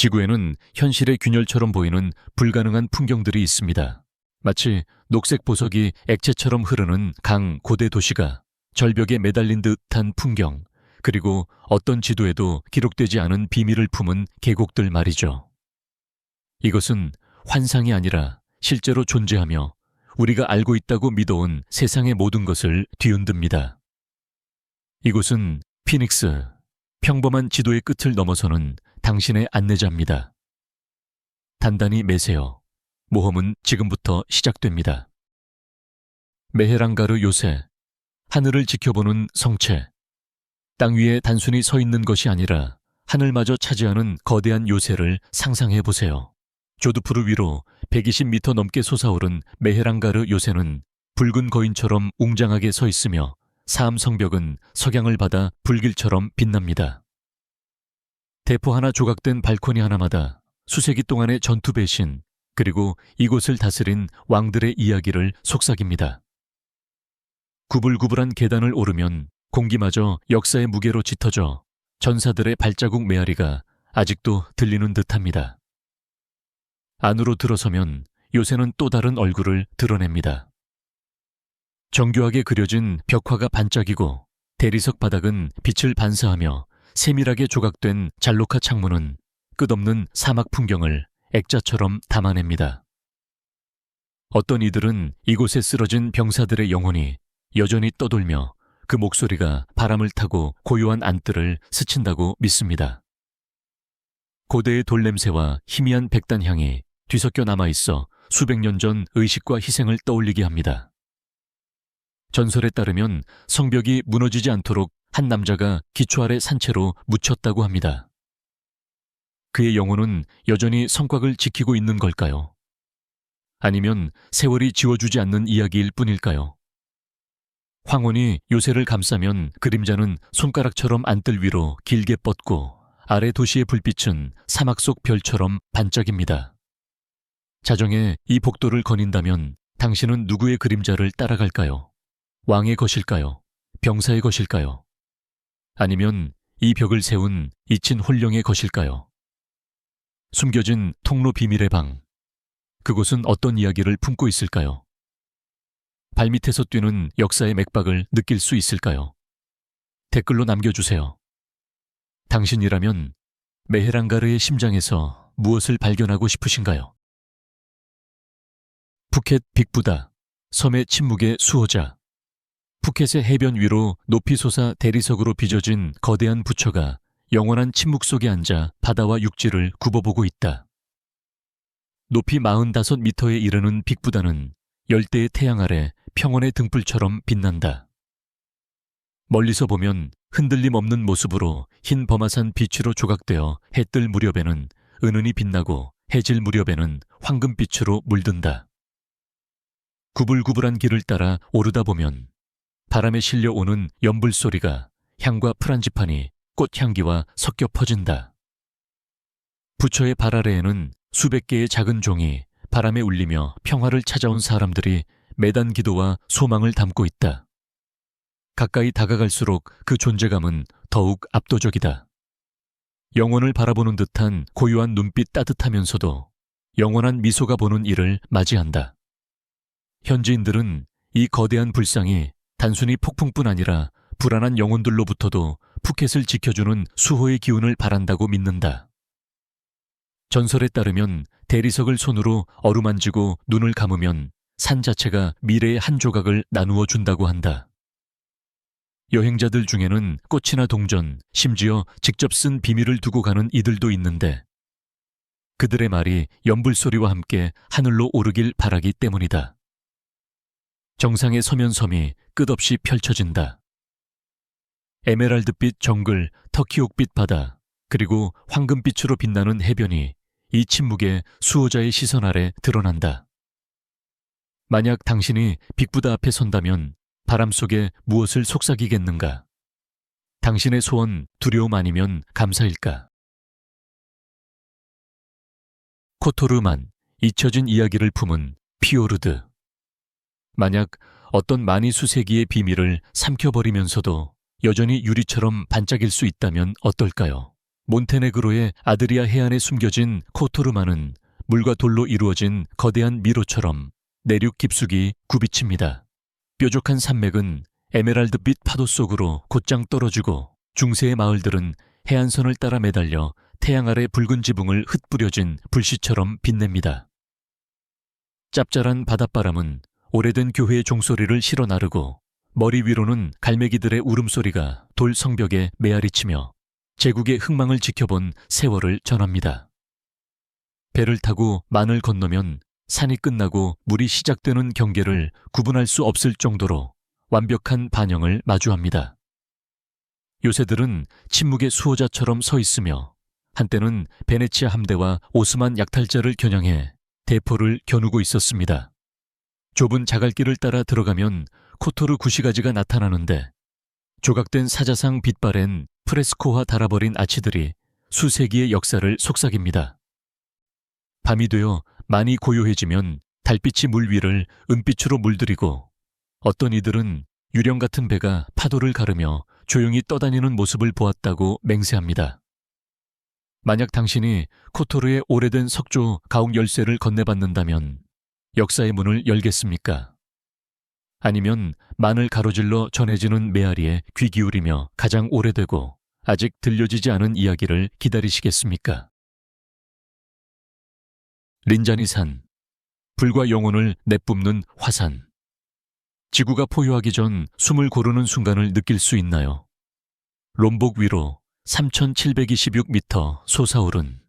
지구에는 현실의 균열처럼 보이는 불가능한 풍경들이 있습니다. 마치 녹색 보석이 액체처럼 흐르는 강 고대 도시가 절벽에 매달린 듯한 풍경, 그리고 어떤 지도에도 기록되지 않은 비밀을 품은 계곡들 말이죠. 이것은 환상이 아니라 실제로 존재하며 우리가 알고 있다고 믿어온 세상의 모든 것을 뒤흔듭니다. 이곳은 피닉스, 평범한 지도의 끝을 넘어서는 당신의 안내자입니다. 단단히 매세요. 모험은 지금부터 시작됩니다. 메헤랑가르 요새, 하늘을 지켜보는 성체. 땅 위에 단순히 서 있는 것이 아니라 하늘마저 차지하는 거대한 요새를 상상해 보세요. 조드푸르 위로 120m 넘게 솟아오른 메헤랑가르 요새는 붉은 거인처럼 웅장하게 서 있으며 사암 성벽은 석양을 받아 불길처럼 빛납니다. 대포 하나 조각된 발코니 하나마다 수세기 동안의 전투 배신, 그리고 이곳을 다스린 왕들의 이야기를 속삭입니다. 구불구불한 계단을 오르면 공기마저 역사의 무게로 짙어져 전사들의 발자국 메아리가 아직도 들리는 듯합니다. 안으로 들어서면 요새는 또 다른 얼굴을 드러냅니다. 정교하게 그려진 벽화가 반짝이고 대리석 바닥은 빛을 반사하며 세밀하게 조각된 잘로카 창문은 끝없는 사막 풍경을 액자처럼 담아냅니다. 어떤 이들은 이곳에 쓰러진 병사들의 영혼이 여전히 떠돌며 그 목소리가 바람을 타고 고요한 안뜰을 스친다고 믿습니다. 고대의 돌냄새와 희미한 백단향이 뒤섞여 남아있어 수백 년 전 의식과 희생을 떠올리게 합니다. 전설에 따르면 성벽이 무너지지 않도록 한 남자가 기초 아래 산채로 묻혔다고 합니다. 그의 영혼은 여전히 성곽을 지키고 있는 걸까요? 아니면 세월이 지워주지 않는 이야기일 뿐일까요? 황혼이 요새를 감싸면 그림자는 손가락처럼 안뜰 위로 길게 뻗고 아래 도시의 불빛은 사막 속 별처럼 반짝입니다. 자정에 이 복도를 거닌다면 당신은 누구의 그림자를 따라갈까요? 왕의 것일까요? 병사의 것일까요? 아니면 이 벽을 세운 잊힌 홀령의 것일까요? 숨겨진 통로 비밀의 방, 그곳은 어떤 이야기를 품고 있을까요? 발밑에서 뛰는 역사의 맥박을 느낄 수 있을까요? 댓글로 남겨주세요. 당신이라면 메헤랑가르의 심장에서 무엇을 발견하고 싶으신가요? 푸켓 빅부다, 섬의 침묵의 수호자. 푸켓의 해변 위로 높이 솟아 대리석으로 빚어진 거대한 부처가 영원한 침묵 속에 앉아 바다와 육지를 굽어보고 있다. 높이 45m에 이르는 빅부다는 열대의 태양 아래 평원의 등불처럼 빛난다. 멀리서 보면 흔들림 없는 모습으로 흰 범아산 빛으로 조각되어 해 뜰 무렵에는 은은히 빛나고 해질 무렵에는 황금빛으로 물든다. 구불구불한 길을 따라 오르다 보면 바람에 실려오는 연불 소리가 향과 프란지판이 꽃향기와 섞여 퍼진다. 부처의 발 아래에는 수백 개의 작은 종이 바람에 울리며 평화를 찾아온 사람들이 매단 기도와 소망을 담고 있다. 가까이 다가갈수록 그 존재감은 더욱 압도적이다. 영혼을 바라보는 듯한 고요한 눈빛 따뜻하면서도 영원한 미소가 보는 이를 맞이한다. 현지인들은 이 거대한 불상이 단순히 폭풍뿐 아니라 불안한 영혼들로부터도 푸켓을 지켜주는 수호의 기운을 바란다고 믿는다. 전설에 따르면 대리석을 손으로 어루만지고 눈을 감으면 산 자체가 미래의 한 조각을 나누어 준다고 한다. 여행자들 중에는 꽃이나 동전, 심지어 직접 쓴 비밀을 두고 가는 이들도 있는데 그들의 말이 연불 소리와 함께 하늘로 오르길 바라기 때문이다. 정상의 서면섬이 끝없이 펼쳐진다. 에메랄드빛 정글, 터키옥빛 바다, 그리고 황금빛으로 빛나는 해변이 이 침묵의 수호자의 시선 아래 드러난다. 만약 당신이 빅부다 앞에 선다면 바람 속에 무엇을 속삭이겠는가? 당신의 소원, 두려움 아니면 감사일까? 코토르만, 잊혀진 이야기를 품은 피오르드. 만약 어떤 많이 수세기의 비밀을 삼켜버리면서도 여전히 유리처럼 반짝일 수 있다면 어떨까요? 몬테네그로의 아드리아 해안에 숨겨진 코토르마는 물과 돌로 이루어진 거대한 미로처럼 내륙 깊숙이 굽이칩니다. 뾰족한 산맥은 에메랄드빛 파도 속으로 곧장 떨어지고 중세의 마을들은 해안선을 따라 매달려 태양 아래 붉은 지붕을 흩뿌려진 불씨처럼 빛냅니다. 짭짤한 바닷바람은 오래된 교회의 종소리를 실어 나르고 머리 위로는 갈매기들의 울음소리가 돌 성벽에 메아리치며 제국의 흥망을 지켜본 세월을 전합니다. 배를 타고 만을 건너면 산이 끝나고 물이 시작되는 경계를 구분할 수 없을 정도로 완벽한 반영을 마주합니다. 요새들은 침묵의 수호자처럼 서 있으며 한때는 베네치아 함대와 오스만 약탈자를 겨냥해 대포를 겨누고 있었습니다. 좁은 자갈길을 따라 들어가면 코토르 구시가지가 나타나는데 조각된 사자상 빛바랜 프레스코와 달아버린 아치들이 수세기의 역사를 속삭입니다. 밤이 되어 많이 고요해지면 달빛이 물 위를 은빛으로 물들이고 어떤 이들은 유령 같은 배가 파도를 가르며 조용히 떠다니는 모습을 보았다고 맹세합니다. 만약 당신이 코토르의 오래된 석조 가옥 열쇠를 건네받는다면 역사의 문을 열겠습니까? 아니면 만을 가로질러 전해지는 메아리에 귀 기울이며 가장 오래되고 아직 들려지지 않은 이야기를 기다리시겠습니까? 린자니산, 불과 영혼을 내뿜는 화산. 지구가 포효하기 전 숨을 고르는 순간을 느낄 수 있나요? 롬복 위로 3,726m 솟아오른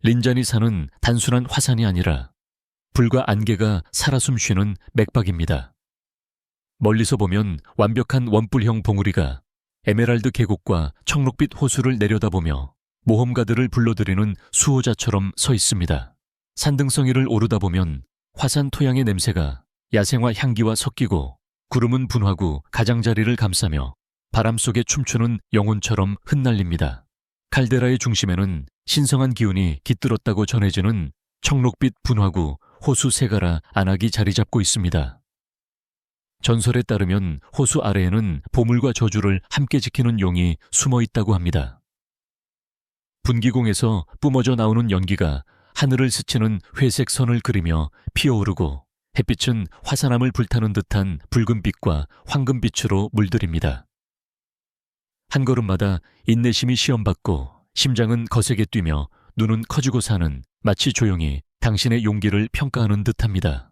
린자니산은 단순한 화산이 아니라 불과 안개가 살아 숨쉬는 맥박입니다. 멀리서 보면 완벽한 원뿔형 봉우리가 에메랄드 계곡과 청록빛 호수를 내려다보며 모험가들을 불러들이는 수호자처럼 서 있습니다. 산등성이를 오르다 보면 화산 토양의 냄새가 야생화 향기와 섞이고 구름은 분화구 가장자리를 감싸며 바람 속에 춤추는 영혼처럼 흩날립니다. 칼데라의 중심에는 신성한 기운이 깃들었다고 전해지는 청록빛 분화구 호수 세가라 안악이 자리 잡고 있습니다. 전설에 따르면 호수 아래에는 보물과 저주를 함께 지키는 용이 숨어 있다고 합니다. 분기공에서 뿜어져 나오는 연기가 하늘을 스치는 회색 선을 그리며 피어오르고 햇빛은 화산암을 불타는 듯한 붉은빛과 황금빛으로 물들입니다. 한 걸음마다 인내심이 시험받고 심장은 거세게 뛰며 눈은 커지고 사는 마치 조용히 당신의 용기를 평가하는 듯합니다.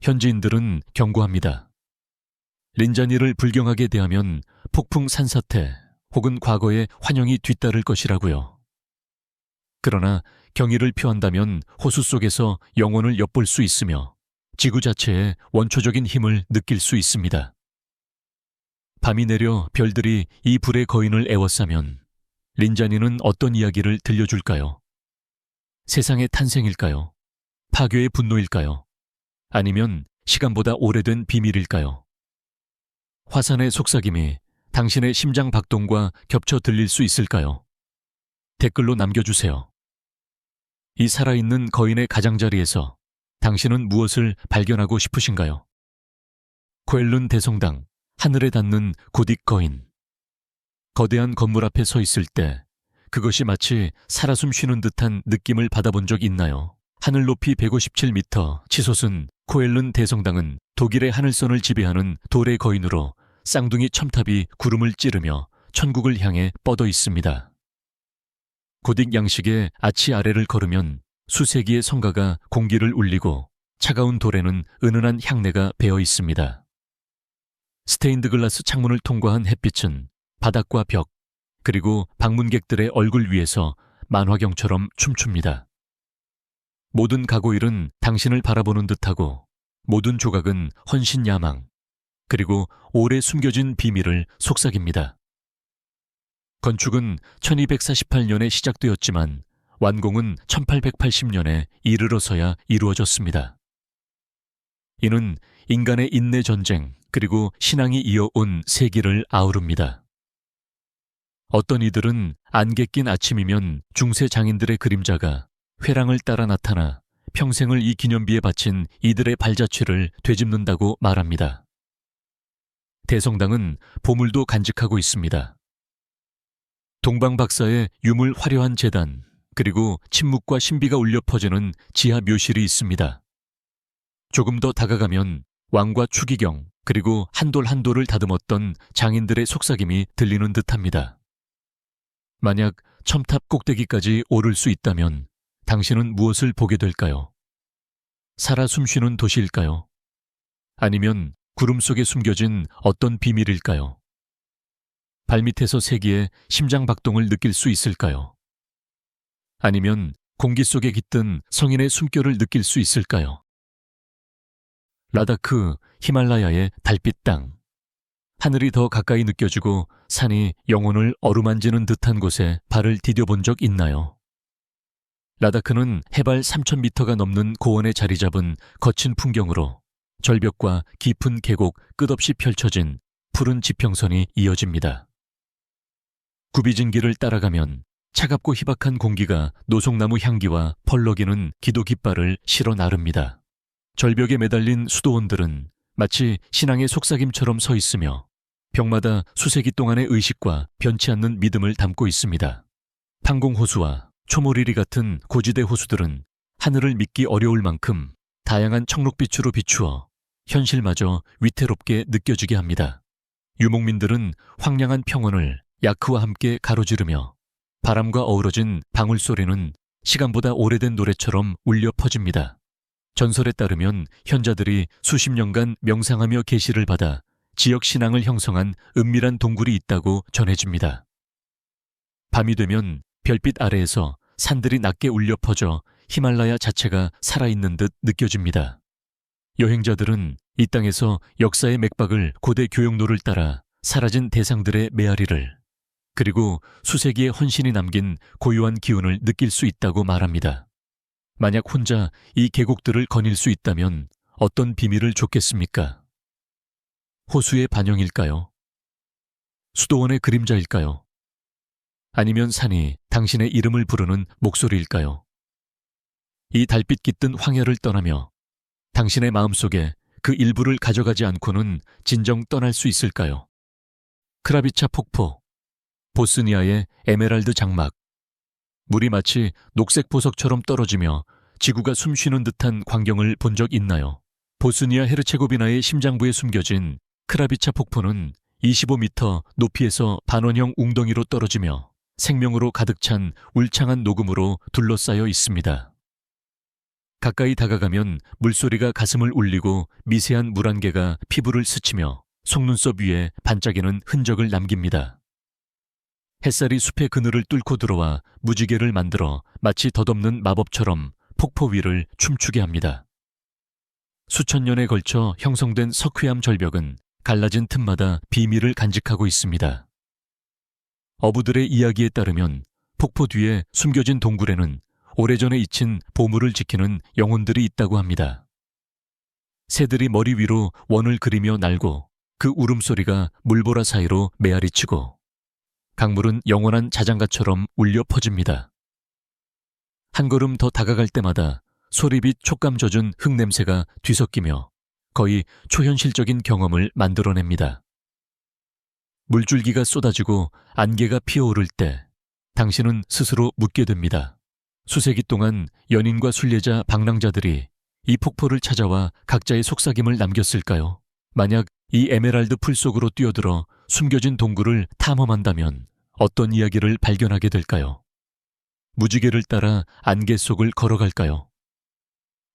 현지인들은 경고합니다. 린자니를 불경하게 대하면 폭풍 산사태 혹은 과거의 환영이 뒤따를 것이라고요. 그러나 경의를 표한다면 호수 속에서 영혼을 엿볼 수 있으며 지구 자체의 원초적인 힘을 느낄 수 있습니다. 밤이 내려 별들이 이 불의 거인을 애워싸면 린자니는 어떤 이야기를 들려줄까요? 세상의 탄생일까요? 파괴의 분노일까요? 아니면 시간보다 오래된 비밀일까요? 화산의 속삭임이 당신의 심장 박동과 겹쳐 들릴 수 있을까요? 댓글로 남겨주세요. 이 살아있는 거인의 가장자리에서 당신은 무엇을 발견하고 싶으신가요? 코엘룬 대성당, 하늘에 닿는 고딕 거인. 거대한 건물 앞에 서 있을 때 그것이 마치 살아 숨쉬는 듯한 느낌을 받아본 적 있나요? 하늘 높이 157m 치솟은 코엘룬 대성당은 독일의 하늘선을 지배하는 돌의 거인으로 쌍둥이 첨탑이 구름을 찌르며 천국을 향해 뻗어 있습니다. 고딕 양식의 아치 아래를 걸으면 수세기의 성가가 공기를 울리고 차가운 돌에는 은은한 향내가 배어 있습니다. 스테인드 글라스 창문을 통과한 햇빛은 바닥과 벽, 그리고 방문객들의 얼굴 위에서 만화경처럼 춤춥니다. 모든 가고일은 당신을 바라보는 듯하고 모든 조각은 헌신야망, 그리고 오래 숨겨진 비밀을 속삭입니다. 건축은 1248년에 시작되었지만 완공은 1880년에 이르러서야 이루어졌습니다. 이는 인간의 인내 전쟁 그리고 신앙이 이어온 세기를 아우릅니다. 어떤 이들은 안개 낀 아침이면 중세 장인들의 그림자가 회랑을 따라 나타나 평생을 이 기념비에 바친 이들의 발자취를 되짚는다고 말합니다. 대성당은 보물도 간직하고 있습니다. 동방박사의 유물 화려한 제단, 그리고 침묵과 신비가 울려 퍼지는 지하 묘실이 있습니다. 조금 더 다가가면 왕과 추기경, 그리고 한돌 한돌을 다듬었던 장인들의 속삭임이 들리는 듯합니다. 만약 첨탑 꼭대기까지 오를 수 있다면 당신은 무엇을 보게 될까요? 살아 숨쉬는 도시일까요? 아니면 구름 속에 숨겨진 어떤 비밀일까요? 발밑에서 세기의 심장박동을 느낄 수 있을까요? 아니면 공기 속에 깃든 성인의 숨결을 느낄 수 있을까요? 라다크, 히말라야의 달빛 땅. 하늘이 더 가까이 느껴지고 산이 영혼을 어루만지는 듯한 곳에 발을 디뎌본 적 있나요? 라다크는 해발 3,000m가 넘는 고원에 자리 잡은 거친 풍경으로 절벽과 깊은 계곡 끝없이 펼쳐진 푸른 지평선이 이어집니다. 굽이진 길을 따라가면 차갑고 희박한 공기가 노송나무 향기와 펄럭이는 기도 깃발을 실어 나릅니다. 절벽에 매달린 수도원들은 마치 신앙의 속삭임처럼 서 있으며 벽마다 수세기 동안의 의식과 변치 않는 믿음을 담고 있습니다. 판공호수와 초모리리 같은 고지대 호수들은 하늘을 믿기 어려울 만큼 다양한 청록빛으로 비추어 현실마저 위태롭게 느껴지게 합니다. 유목민들은 황량한 평원을 야크와 함께 가로지르며 바람과 어우러진 방울소리는 시간보다 오래된 노래처럼 울려 퍼집니다. 전설에 따르면 현자들이 수십 년간 명상하며 계시를 받아 지역 신앙을 형성한 은밀한 동굴이 있다고 전해집니다. 밤이 되면 별빛 아래에서 산들이 낮게 울려 퍼져 히말라야 자체가 살아있는 듯 느껴집니다. 여행자들은 이 땅에서 역사의 맥박을 고대 교역로를 따라 사라진 대상들의 메아리를, 그리고 수세기의 헌신이 남긴 고요한 기운을 느낄 수 있다고 말합니다. 만약 혼자 이 계곡들을 거닐 수 있다면 어떤 비밀을 줬겠습니까? 호수의 반영일까요? 수도원의 그림자일까요? 아니면 산이 당신의 이름을 부르는 목소리일까요? 이 달빛 깃든 황야를 떠나며 당신의 마음속에 그 일부를 가져가지 않고는 진정 떠날 수 있을까요? 크라비차 폭포, 보스니아의 에메랄드 장막, 물이 마치 녹색 보석처럼 떨어지며 지구가 숨쉬는 듯한 광경을 본 적 있나요? 보스니아 헤르체고비나의 심장부에 숨겨진 크라비차 폭포는 25m 높이에서 반원형 웅덩이로 떨어지며 생명으로 가득 찬 울창한 녹음으로 둘러싸여 있습니다. 가까이 다가가면 물소리가 가슴을 울리고 미세한 물 한 개가 피부를 스치며 속눈썹 위에 반짝이는 흔적을 남깁니다. 햇살이 숲의 그늘을 뚫고 들어와 무지개를 만들어 마치 덧없는 마법처럼 폭포 위를 춤추게 합니다. 수천 년에 걸쳐 형성된 석회암 절벽은 갈라진 틈마다 비밀을 간직하고 있습니다. 어부들의 이야기에 따르면 폭포 뒤에 숨겨진 동굴에는 오래전에 잊힌 보물을 지키는 영혼들이 있다고 합니다. 새들이 머리 위로 원을 그리며 날고 그 울음소리가 물보라 사이로 메아리치고 강물은 영원한 자장가처럼 울려 퍼집니다. 한 걸음 더 다가갈 때마다 소리빛 촉감 젖은 흙냄새가 뒤섞이며 거의 초현실적인 경험을 만들어냅니다. 물줄기가 쏟아지고 안개가 피어오를 때 당신은 스스로 묻게 됩니다. 수세기 동안 연인과 순례자 방랑자들이 이 폭포를 찾아와 각자의 속삭임을 남겼을까요? 만약 이 에메랄드 풀 속으로 뛰어들어 숨겨진 동굴을 탐험한다면 어떤 이야기를 발견하게 될까요? 무지개를 따라 안개 속을 걸어갈까요?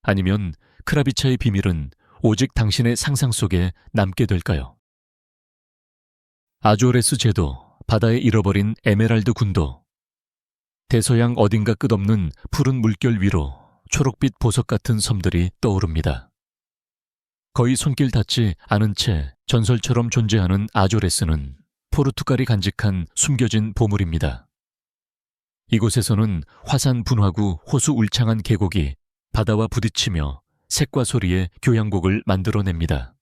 아니면 크라비차의 비밀은 오직 당신의 상상 속에 남게 될까요? 아조레스 제도, 바다에 잃어버린 에메랄드 군도, 대서양 어딘가 끝없는 푸른 물결 위로 초록빛 보석 같은 섬들이 떠오릅니다. 거의 손길 닿지 않은 채 전설처럼 존재하는 아조레스는 포르투갈이 간직한 숨겨진 보물입니다. 이곳에서는 화산 분화구 호수 울창한 계곡이 바다와 부딪히며 색과 소리의 교향곡을 만들어냅니다.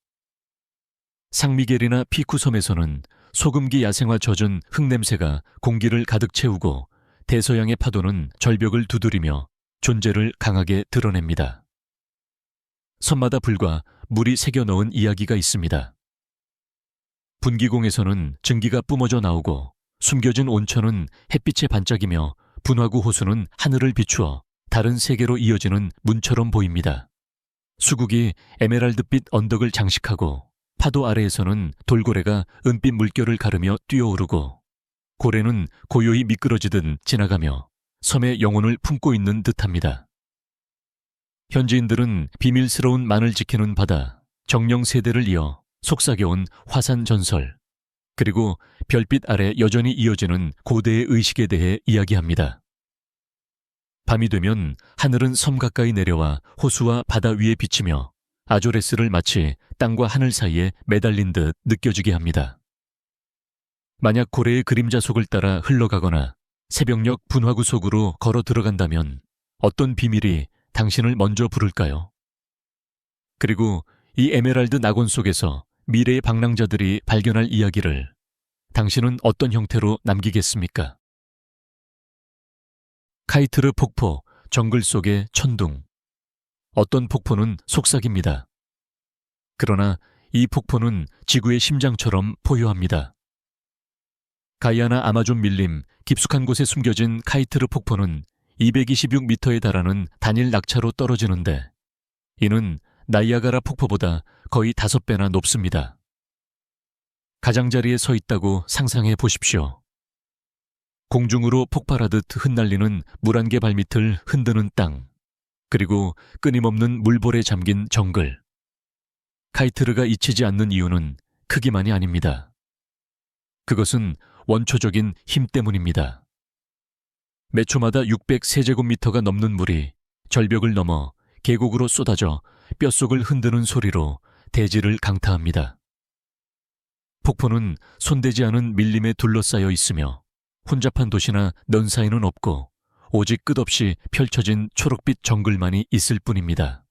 상미겔이나 피쿠섬에서는 소금기 야생화 젖은 흙냄새가 공기를 가득 채우고 대서양의 파도는 절벽을 두드리며 존재를 강하게 드러냅니다. 섬마다 불과 물이 새겨 넣은 이야기가 있습니다. 분기공에서는 증기가 뿜어져 나오고 숨겨진 온천은 햇빛에 반짝이며 분화구 호수는 하늘을 비추어 다른 세계로 이어지는 문처럼 보입니다. 수국이 에메랄드빛 언덕을 장식하고 파도 아래에서는 돌고래가 은빛 물결을 가르며 뛰어오르고 고래는 고요히 미끄러지듯 지나가며 섬의 영혼을 품고 있는 듯합니다. 현지인들은 비밀스러운 만을 지키는 바다, 정령 세대를 이어 속삭여온 화산 전설, 그리고 별빛 아래 여전히 이어지는 고대의 의식에 대해 이야기합니다. 밤이 되면 하늘은 섬 가까이 내려와 호수와 바다 위에 비치며 아조레스를 마치 땅과 하늘 사이에 매달린 듯 느껴지게 합니다. 만약 고래의 그림자 속을 따라 흘러가거나 새벽녘 분화구 속으로 걸어 들어간다면 어떤 비밀이 당신을 먼저 부를까요? 그리고 이 에메랄드 낙원 속에서 미래의 방랑자들이 발견할 이야기를 당신은 어떤 형태로 남기겠습니까? 카이트르 폭포, 정글 속의 천둥. 어떤 폭포는 속삭입니다. 그러나 이 폭포는 지구의 심장처럼 포효합니다. 가이아나 아마존 밀림 깊숙한 곳에 숨겨진 카이트르 폭포는 226m에 달하는 단일 낙차로 떨어지는데 이는 나이아가라 폭포보다 거의 5배나 높습니다. 가장자리에 서 있다고 상상해 보십시오. 공중으로 폭발하듯 흩날리는 물안개 발밑을 흔드는 땅, 그리고 끊임없는 물볼에 잠긴 정글. 카이트르가 잊히지 않는 이유는 크기만이 아닙니다. 그것은 원초적인 힘 때문입니다. 매 초마다 600세제곱미터가 넘는 물이 절벽을 넘어 계곡으로 쏟아져 뼛속을 흔드는 소리로 대지를 강타합니다. 폭포는 손대지 않은 밀림에 둘러싸여 있으며 혼잡한 도시나 넌 사이는 없고 오직 끝없이 펼쳐진 초록빛 정글만이 있을 뿐입니다.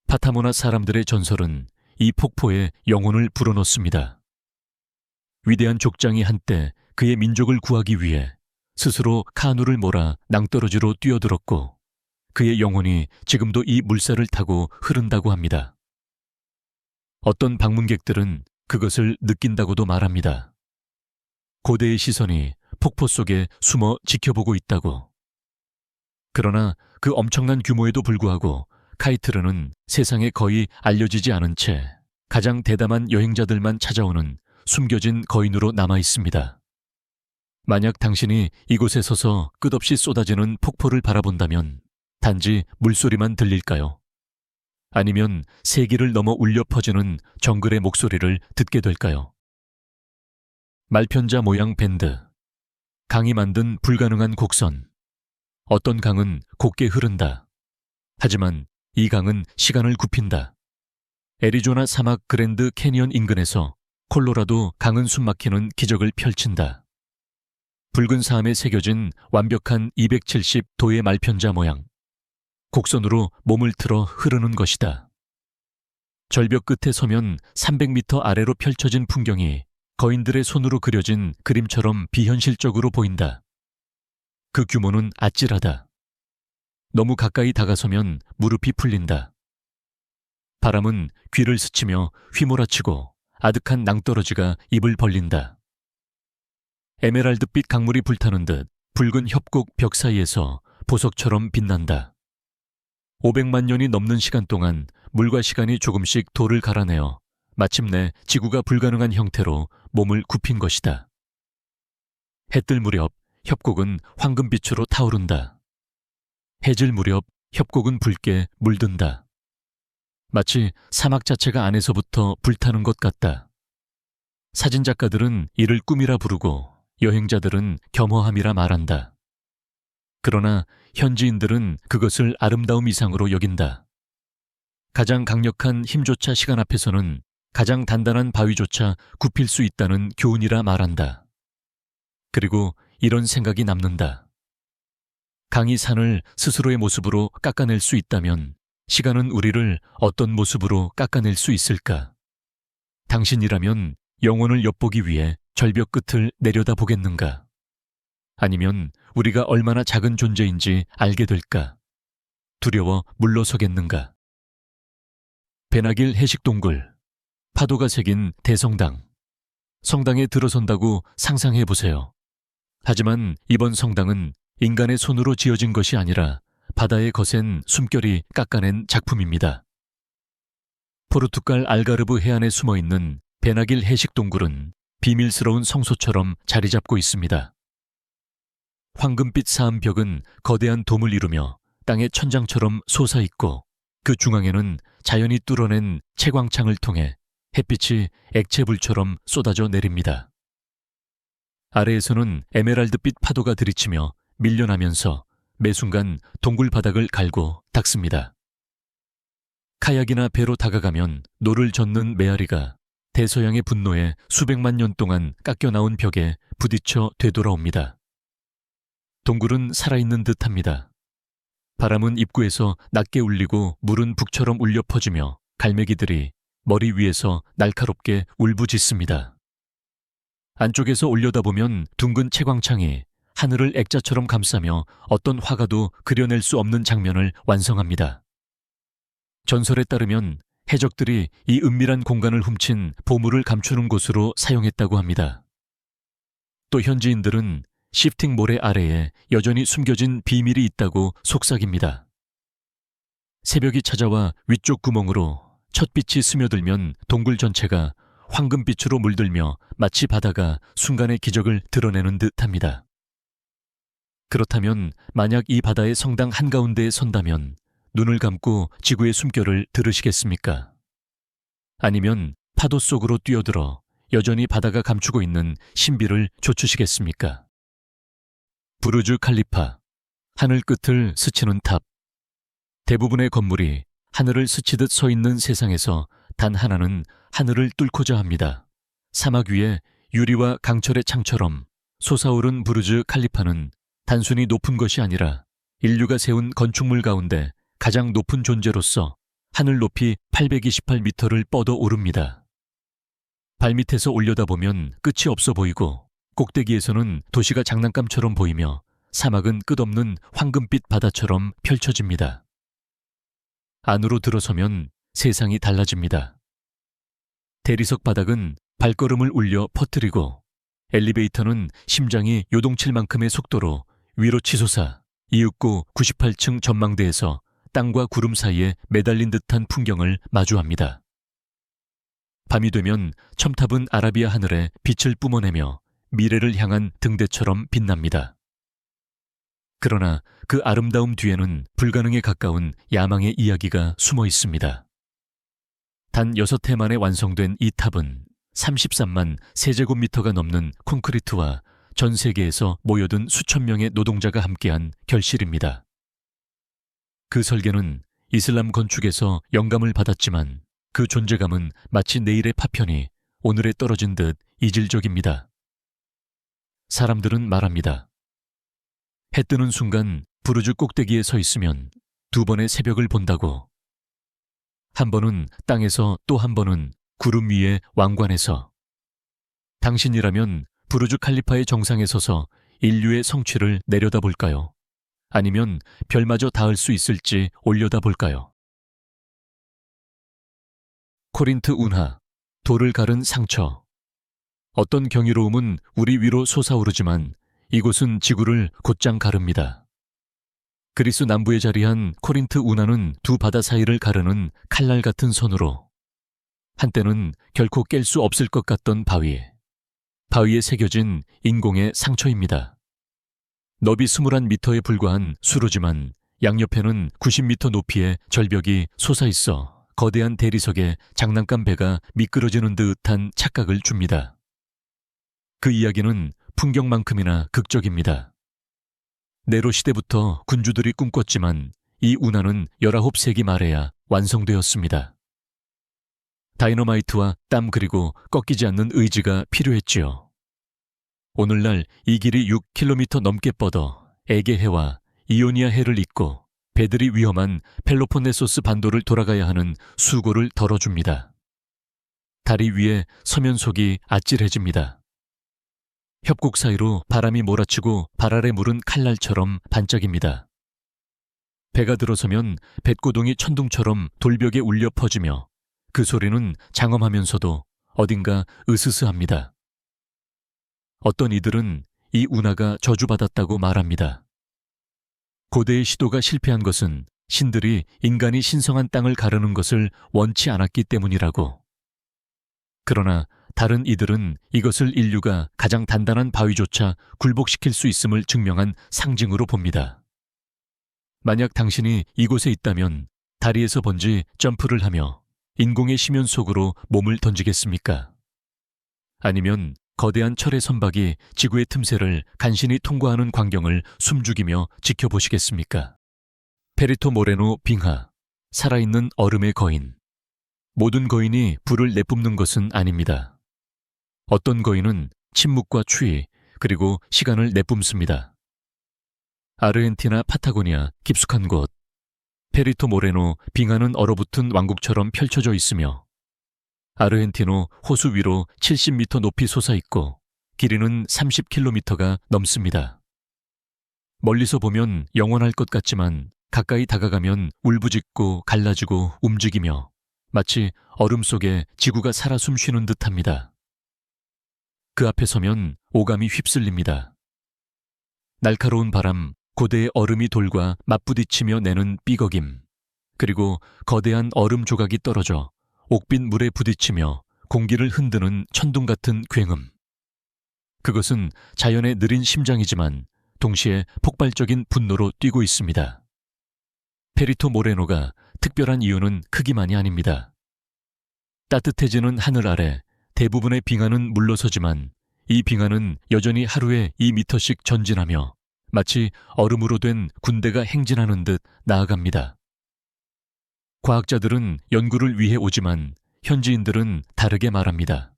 파타모나 사람들의 전설은 이 폭포에 영혼을 불어넣습니다. 위대한 족장이 한때 그의 민족을 구하기 위해 스스로 카누를 몰아 낭떠러지로 뛰어들었고 그의 영혼이 지금도 이 물살을 타고 흐른다고 합니다. 어떤 방문객들은 그것을 느낀다고도 말합니다. 고대의 시선이 폭포 속에 숨어 지켜보고 있다고. 그러나 그 엄청난 규모에도 불구하고 카이트르는 세상에 거의 알려지지 않은 채 가장 대담한 여행자들만 찾아오는 숨겨진 거인으로 남아 있습니다. 만약 당신이 이곳에 서서 끝없이 쏟아지는 폭포를 바라본다면 단지 물소리만 들릴까요? 아니면 세기를 넘어 울려 퍼지는 정글의 목소리를 듣게 될까요? 말편자 모양 밴드, 강이 만든 불가능한 곡선. 어떤 강은 곱게 흐른다. 하지만 이 강은 시간을 굽힌다. 애리조나 사막 그랜드 캐니언 인근에서 콜로라도 강은 숨막히는 기적을 펼친다. 붉은 사암에 새겨진 완벽한 270도의 말편자 모양. 곡선으로 몸을 틀어 흐르는 것이다. 절벽 끝에 서면 300m 아래로 펼쳐진 풍경이 거인들의 손으로 그려진 그림처럼 비현실적으로 보인다. 그 규모는 아찔하다. 너무 가까이 다가서면 무릎이 풀린다. 바람은 귀를 스치며 휘몰아치고 아득한 낭떠러지가 입을 벌린다. 에메랄드빛 강물이 불타는 듯 붉은 협곡 벽 사이에서 보석처럼 빛난다. 500만 년이 넘는 시간 동안 물과 시간이 조금씩 돌을 갈아내어 마침내 지구가 불가능한 형태로 몸을 굽힌 것이다. 해 뜰 무렵 협곡은 황금빛으로 타오른다. 해질 무렵 협곡은 붉게 물든다. 마치 사막 자체가 안에서부터 불타는 것 같다. 사진작가들은 이를 꿈이라 부르고 여행자들은 겸허함이라 말한다. 그러나 현지인들은 그것을 아름다움 이상으로 여긴다. 가장 강력한 힘조차 시간 앞에서는 가장 단단한 바위조차 굽힐 수 있다는 교훈이라 말한다. 그리고 이런 생각이 남는다. 강이 산을 스스로의 모습으로 깎아낼 수 있다면 시간은 우리를 어떤 모습으로 깎아낼 수 있을까? 당신이라면 영혼을 엿보기 위해 절벽 끝을 내려다보겠는가? 아니면 우리가 얼마나 작은 존재인지 알게 될까? 두려워 물러서겠는가? 베나길 해식동굴, 파도가 새긴 대성당. 성당에 들어선다고 상상해 보세요. 하지만 이번 성당은 인간의 손으로 지어진 것이 아니라 바다에 거센 숨결이 깎아낸 작품입니다. 포르투갈 알가르브 해안에 숨어있는 베나길 해식동굴은 비밀스러운 성소처럼 자리 잡고 있습니다. 황금빛 사암벽은 거대한 돔을 이루며 땅의 천장처럼 솟아있고 그 중앙에는 자연이 뚫어낸 채광창을 통해 햇빛이 액체불처럼 쏟아져 내립니다. 아래에서는 에메랄드빛 파도가 들이치며 밀려나면서 매 순간 동굴 바닥을 갈고 닦습니다. 카약이나 배로 다가가면 노를 젓는 메아리가 대서양의 분노에 수백만 년 동안 깎여나온 벽에 부딪혀 되돌아옵니다. 동굴은 살아있는 듯합니다. 바람은 입구에서 낮게 울리고 물은 북처럼 울려 퍼지며 갈매기들이 머리 위에서 날카롭게 울부짖습니다. 안쪽에서 올려다보면 둥근 채광창이 하늘을 액자처럼 감싸며 어떤 화가도 그려낼 수 없는 장면을 완성합니다. 전설에 따르면 해적들이 이 은밀한 공간을 훔친 보물을 감추는 곳으로 사용했다고 합니다. 또 현지인들은 시프팅 모래 아래에 여전히 숨겨진 비밀이 있다고 속삭입니다. 새벽이 찾아와 위쪽 구멍으로 첫 빛이 스며들면 동굴 전체가 황금빛으로 물들며 마치 바다가 순간의 기적을 드러내는 듯합니다. 그렇다면 만약 이 바다의 성당 한가운데에 선다면 눈을 감고 지구의 숨결을 들으시겠습니까? 아니면 파도 속으로 뛰어들어 여전히 바다가 감추고 있는 신비를 좇으시겠습니까? 부르주 칼리파, 하늘 끝을 스치는 탑. 대부분의 건물이 하늘을 스치듯 서 있는 세상에서 단 하나는 하늘을 뚫고자 합니다. 사막 위에 유리와 강철의 창처럼 솟아오른 부르즈 칼리파는 단순히 높은 것이 아니라 인류가 세운 건축물 가운데 가장 높은 존재로서 하늘 높이 828m를 뻗어 오릅니다. 발밑에서 올려다보면 끝이 없어 보이고 꼭대기에서는 도시가 장난감처럼 보이며 사막은 끝없는 황금빛 바다처럼 펼쳐집니다. 안으로 들어서면 세상이 달라집니다. 대리석 바닥은 발걸음을 울려 퍼뜨리고 엘리베이터는 심장이 요동칠 만큼의 속도로 위로 치솟아 이윽고 98층 전망대에서 땅과 구름 사이에 매달린 듯한 풍경을 마주합니다. 밤이 되면 첨탑은 아라비아 하늘에 빛을 뿜어내며 미래를 향한 등대처럼 빛납니다. 그러나 그 아름다움 뒤에는 불가능에 가까운 야망의 이야기가 숨어 있습니다. 단 6해 만에 완성된 이 탑은 33만 세제곱미터가 넘는 콘크리트와 전 세계에서 모여든 수천 명의 노동자가 함께한 결실입니다. 그 설계는 이슬람 건축에서 영감을 받았지만 그 존재감은 마치 내일의 파편이 오늘에 떨어진 듯 이질적입니다. 사람들은 말합니다. 해 뜨는 순간 부르주 꼭대기에 서 있으면 2번의 새벽을 본다고. 한 번은 땅에서 또 한 번은 구름 위의 왕관에서. 당신이라면 부르주 칼리파의 정상에 서서 인류의 성취를 내려다볼까요? 아니면 별마저 닿을 수 있을지 올려다볼까요? 코린트 운하, 돌을 가른 상처. 어떤 경이로움은 우리 위로 솟아오르지만 이곳은 지구를 곧장 가릅니다. 그리스 남부에 자리한 코린트 운하는 두 바다 사이를 가르는 칼날 같은 선으로 한때는 결코 깰 수 없을 것 같던 바위에 새겨진 인공의 상처입니다. 너비 21m에 불과한 수로지만 양옆에는 90m 높이의 절벽이 솟아있어 거대한 대리석에 장난감 배가 미끄러지는 듯한 착각을 줍니다. 그 이야기는 풍경만큼이나 극적입니다. 네로 시대부터 군주들이 꿈꿨지만 이 운하는 19세기 말에야 완성되었습니다. 다이너마이트와 땀 그리고 꺾이지 않는 의지가 필요했지요. 오늘날 이 길이 6km 넘게 뻗어 에게해와 이오니아 해를 잇고 배들이 위험한 펠로폰네소스 반도를 돌아가야 하는 수고를 덜어줍니다. 다리 위에 서면속이 아찔해집니다. 협곡 사이로 바람이 몰아치고 발 아래 물은 칼날처럼 반짝입니다. 배가 들어서면 뱃고동이 천둥처럼 돌벽에 울려 퍼지며 그 소리는 장엄하면서도 어딘가 으스스합니다. 어떤 이들은 이 운하가 저주받았다고 말합니다. 고대의 시도가 실패한 것은 신들이 인간이 신성한 땅을 가르는 것을 원치 않았기 때문이라고. 그러나 다른 이들은 이것을 인류가 가장 단단한 바위조차 굴복시킬 수 있음을 증명한 상징으로 봅니다. 만약 당신이 이곳에 있다면 다리에서 번지 점프를 하며 인공의 심연 속으로 몸을 던지겠습니까? 아니면 거대한 철의 선박이 지구의 틈새를 간신히 통과하는 광경을 숨죽이며 지켜보시겠습니까? 페리토 모레노 빙하, 살아있는 얼음의 거인. 모든 거인이 불을 내뿜는 것은 아닙니다. 어떤 거인은 침묵과 추위, 그리고 시간을 내뿜습니다. 아르헨티나 파타고니아 깊숙한 곳, 페리토 모레노 빙하는 얼어붙은 왕국처럼 펼쳐져 있으며 아르헨티노 호수 위로 70m 높이 솟아있고 길이는 30km가 넘습니다. 멀리서 보면 영원할 것 같지만 가까이 다가가면 울부짖고 갈라지고 움직이며 마치 얼음 속에 지구가 살아 숨쉬는 듯합니다. 그 앞에 서면 오감이 휩쓸립니다. 날카로운 바람, 고대의 얼음이 돌과 맞부딪히며 내는 삐걱임, 그리고 거대한 얼음 조각이 떨어져 옥빈 물에 부딪히며 공기를 흔드는 천둥 같은 굉음. 그것은 자연의 느린 심장이지만 동시에 폭발적인 분노로 뛰고 있습니다. 페리토 모레노가 특별한 이유는 크기만이 아닙니다. 따뜻해지는 하늘 아래 대부분의 빙하는 물러서지만 이 빙하는 여전히 하루에 2m씩 전진하며 마치 얼음으로 된 군대가 행진하는 듯 나아갑니다. 과학자들은 연구를 위해 오지만 현지인들은 다르게 말합니다.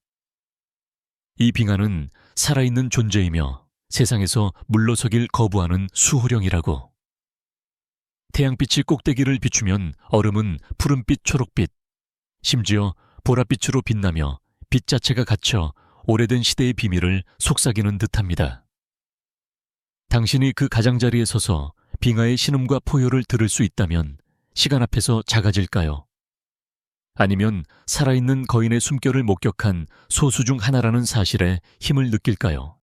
이 빙하는 살아있는 존재이며 세상에서 물러서길 거부하는 수호령이라고. 태양빛이 꼭대기를 비추면 얼음은 푸른빛, 초록빛, 심지어 보랏빛으로 빛나며 빛 자체가 갇혀 오래된 시대의 비밀을 속삭이는 듯합니다. 당신이 그 가장자리에 서서 빙하의 신음과 포효를 들을 수 있다면 시간 앞에서 작아질까요? 아니면 살아있는 거인의 숨결을 목격한 소수 중 하나라는 사실에 힘을 느낄까요?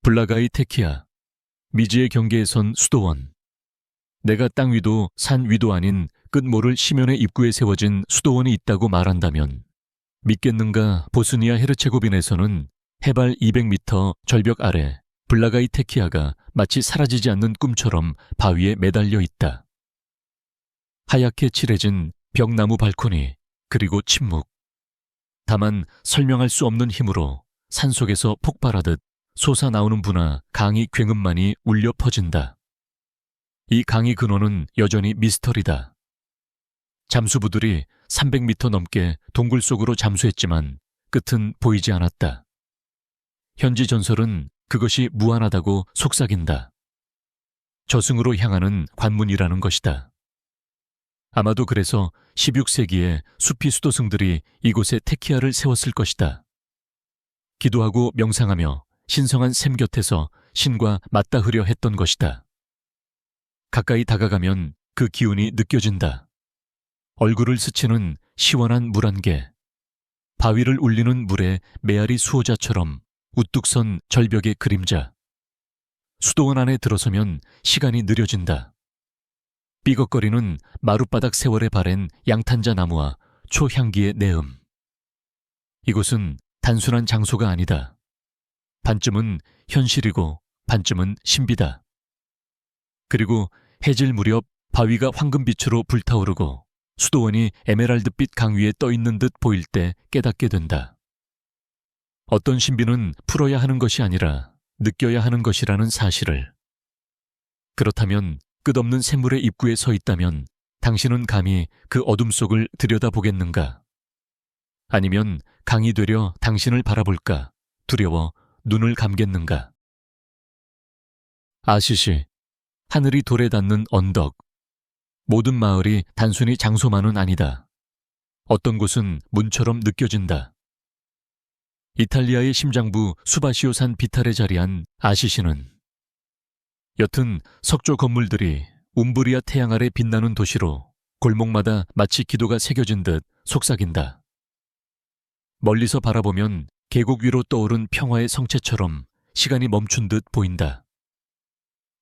블라가이 테키아, 미지의 경계에 선 수도원. 내가 땅 위도 산 위도 아닌 끝모를 시면의 입구에 세워진 수도원이 있다고 말한다면 믿겠는가? 보스니아 헤르체고빈에서는 해발 200m 절벽 아래 블라가이 테키아가 마치 사라지지 않는 꿈처럼 바위에 매달려 있다. 하얗게 칠해진 벽나무 발코니, 그리고 침묵. 다만 설명할 수 없는 힘으로 산속에서 폭발하듯 솟아나오는 분화 강의 굉음만이 울려 퍼진다. 이 강의 근원은 여전히 미스터리다. 잠수부들이 300m 넘게 동굴 속으로 잠수했지만 끝은 보이지 않았다. 현지 전설은 그것이 무한하다고 속삭인다. 저승으로 향하는 관문이라는 것이다. 아마도 그래서 16세기에 수피 수도승들이 이곳에 테키아를 세웠을 것이다. 기도하고 명상하며 신성한 샘 곁에서 신과 맞닿으려 했던 것이다. 가까이 다가가면 그 기운이 느껴진다. 얼굴을 스치는 시원한 물 한 개, 바위를 울리는 물의 메아리 수호자처럼 우뚝 선 절벽의 그림자. 수도원 안에 들어서면 시간이 느려진다. 삐걱거리는 마룻바닥 세월에 바랜 양탄자 나무와 초향기의 내음. 이곳은 단순한 장소가 아니다. 반쯤은 현실이고 반쯤은 신비다. 그리고 해질 무렵 바위가 황금빛으로 불타오르고 수도원이 에메랄드빛 강 위에 떠있는 듯 보일 때 깨닫게 된다. 어떤 신비는 풀어야 하는 것이 아니라 느껴야 하는 것이라는 사실을. 그렇다면 끝없는 샘물의 입구에 서 있다면 당신은 감히 그 어둠 속을 들여다보겠는가? 아니면 강이 되려 당신을 바라볼까 두려워 눈을 감겠는가? 아시시, 하늘이 돌에 닿는 언덕. 모든 마을이 단순히 장소만은 아니다. 어떤 곳은 문처럼 느껴진다. 이탈리아의 심장부 수바시오산 비탈에 자리한 아시시는 옅은 석조 건물들이 움브리아 태양 아래 빛나는 도시로 골목마다 마치 기도가 새겨진 듯 속삭인다. 멀리서 바라보면 계곡 위로 떠오른 평화의 성체처럼 시간이 멈춘 듯 보인다.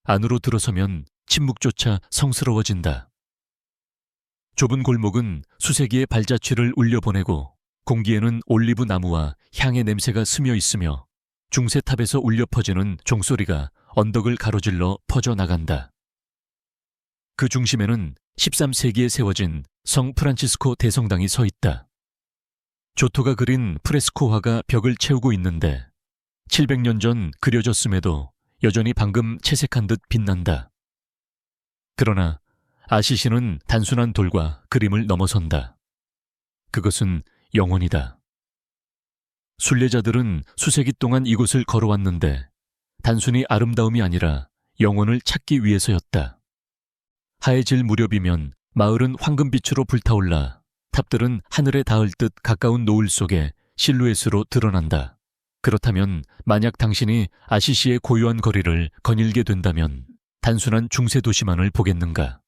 안으로 들어서면 침묵조차 성스러워진다. 좁은 골목은 수세기의 발자취를 울려보내고 공기에는 올리브 나무와 향의 냄새가 스며 있으며 중세탑에서 울려 퍼지는 종소리가 언덕을 가로질러 퍼져나간다. 그 중심에는 13세기에 세워진 성 프란치스코 대성당이 서 있다. 조토가 그린 프레스코화가 벽을 채우고 있는데 700년 전 그려졌음에도 여전히 방금 채색한 듯 빛난다. 그러나 아시시는 단순한 돌과 그림을 넘어선다. 그것은 영혼이다. 순례자들은 수세기 동안 이곳을 걸어왔는데 단순히 아름다움이 아니라 영혼을 찾기 위해서였다. 하해질 무렵이면 마을은 황금빛으로 불타올라 탑들은 하늘에 닿을 듯 가까운 노을 속에 실루엣으로 드러난다. 그렇다면 만약 당신이 아시시의 고요한 거리를 거닐게 된다면 단순한 중세 도시만을 보겠는가?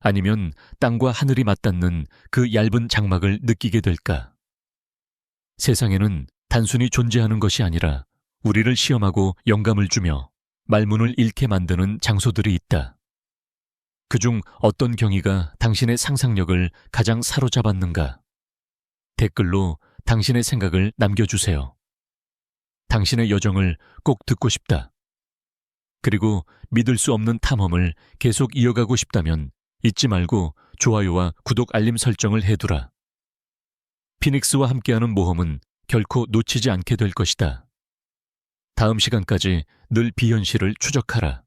아니면 땅과 하늘이 맞닿는 그 얇은 장막을 느끼게 될까? 세상에는 단순히 존재하는 것이 아니라 우리를 시험하고 영감을 주며 말문을 잃게 만드는 장소들이 있다. 그중 어떤 경위가 당신의 상상력을 가장 사로잡았는가? 댓글로 당신의 생각을 남겨주세요. 당신의 여정을 꼭 듣고 싶다. 그리고 믿을 수 없는 탐험을 계속 이어가고 싶다면 잊지 말고 좋아요와 구독 알림 설정을 해두라. 피닉스와 함께하는 모험은 결코 놓치지 않게 될 것이다. 다음 시간까지 늘 비현실을 추적하라.